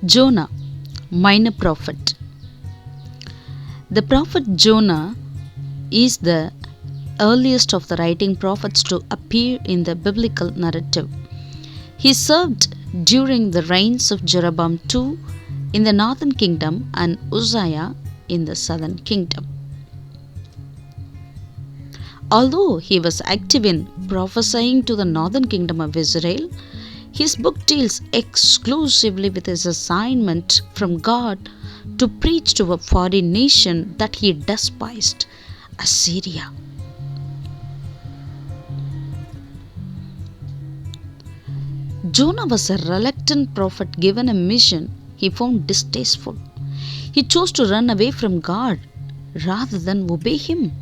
Jonah, minor prophet. The prophet Jonah is the earliest of the writing prophets to appear in the biblical narrative. He served during the reigns of Jeroboam II in the northern kingdom and Uzziah in the southern kingdom. Although he was active in prophesying to the northern kingdom of Israel, his book deals exclusively with his assignment from God to preach to a foreign nation that he despised, Assyria. Jonah was a reluctant prophet given a mission he found distasteful. He chose to run away from God rather than obey him.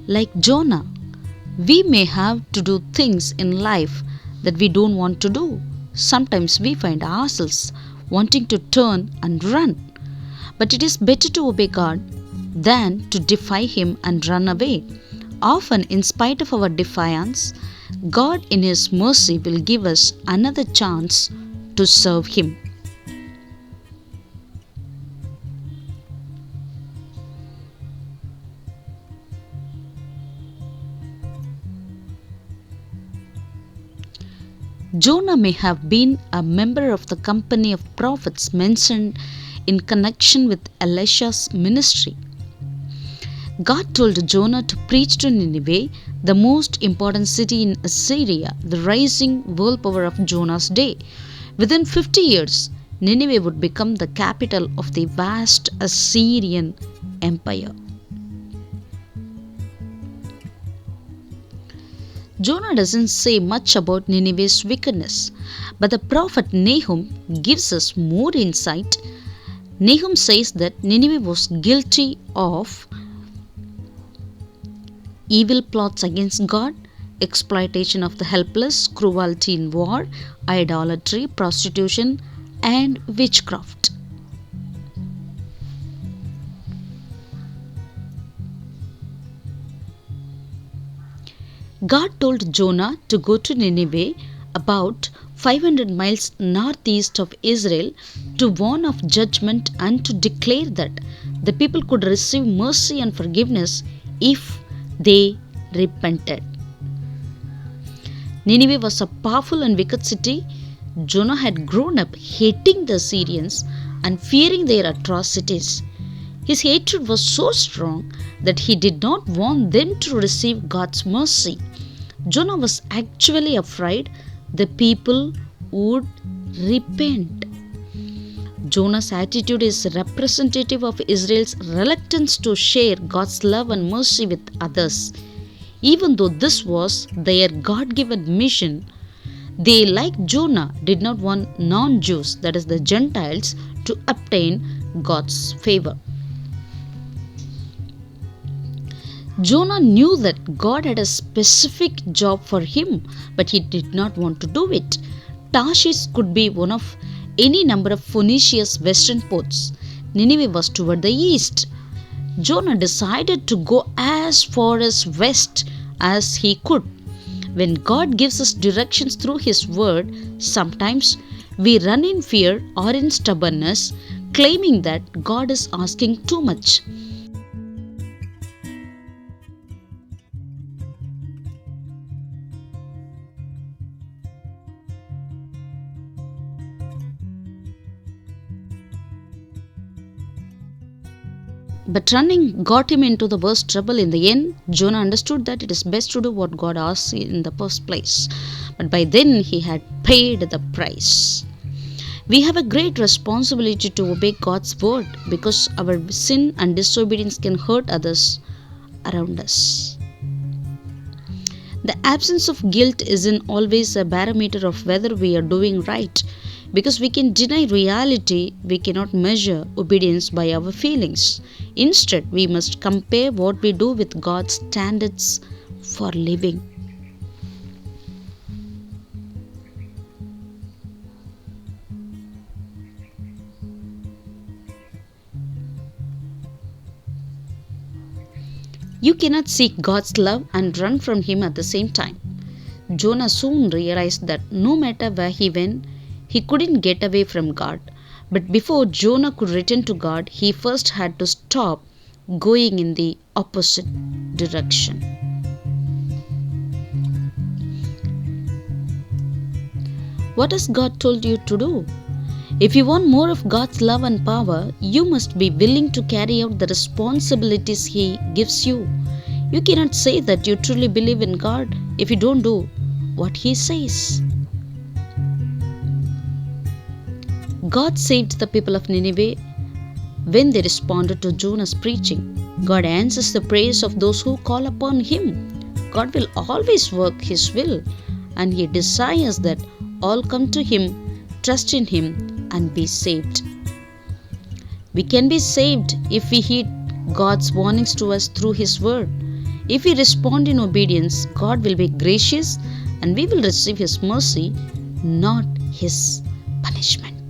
Like Jonah, we may have to do things in life that we don't want to do. Sometimes we find ourselves wanting to turn and run. But it is better to obey God than to defy Him and run away. Often, in spite of our defiance, God in His mercy will give us another chance to serve Him. Jonah may have been a member of the company of prophets mentioned in connection with Elisha's ministry. God told Jonah to preach to Nineveh, the most important city in Assyria, the rising world power of Jonah's day. Within 50 years, Nineveh would become the capital of the vast Assyrian empire. Jonah doesn't say much about Nineveh's wickedness, but the prophet Nahum gives us more insight. Nahum says that Nineveh was guilty of evil plots against God, exploitation of the helpless, cruelty in war, idolatry, prostitution, and witchcraft. God told Jonah to go to Nineveh, about 500 miles northeast of Israel, to warn of judgment and to declare that the people could receive mercy and forgiveness if they repented. Nineveh was a powerful and wicked city. Jonah had grown up hating the Assyrians and fearing their atrocities. His hatred was so strong that he did not want them to receive God's mercy. Jonah was actually afraid the people would repent. Jonah's attitude is representative of Israel's reluctance to share God's love and mercy with others. Even though this was their God-given mission, they, like Jonah, did not want non-Jews, that is the Gentiles, to obtain God's favor. Jonah knew that God had a specific job for him, but he did not want to do it. Tarshish could be one of any number of Phoenicia's western ports. Nineveh was toward the east. Jonah decided to go as far as west as he could. When God gives us directions through His Word, sometimes we run in fear or in stubbornness, claiming that God is asking too much. But running got him into the worst trouble. In the end, Jonah understood that it is best to do what God asks in the first place. But by then, he had paid the price. We have a great responsibility to obey God's word because our sin and disobedience can hurt others around us. The absence of guilt isn't always a barometer of whether we are doing right. Because we can deny reality, we cannot measure obedience by our feelings. Instead, we must compare what we do with God's standards for living. You cannot seek God's love and run from Him at the same time. Jonah soon realized that no matter where he went, He couldn't get away from God. But before Jonah could return to God, he first had to stop going in the opposite direction. What has God told you to do? If you want more of God's love and power, you must be willing to carry out the responsibilities He gives you. You cannot say that you truly believe in God if you don't do what He says. God saved the people of Nineveh when they responded to Jonah's preaching. God answers the prayers of those who call upon Him. God will always work His will, and He desires that all come to Him, trust in Him, and be saved. We can be saved if we heed God's warnings to us through His word. If we respond in obedience, God will be gracious and we will receive His mercy, not His punishment.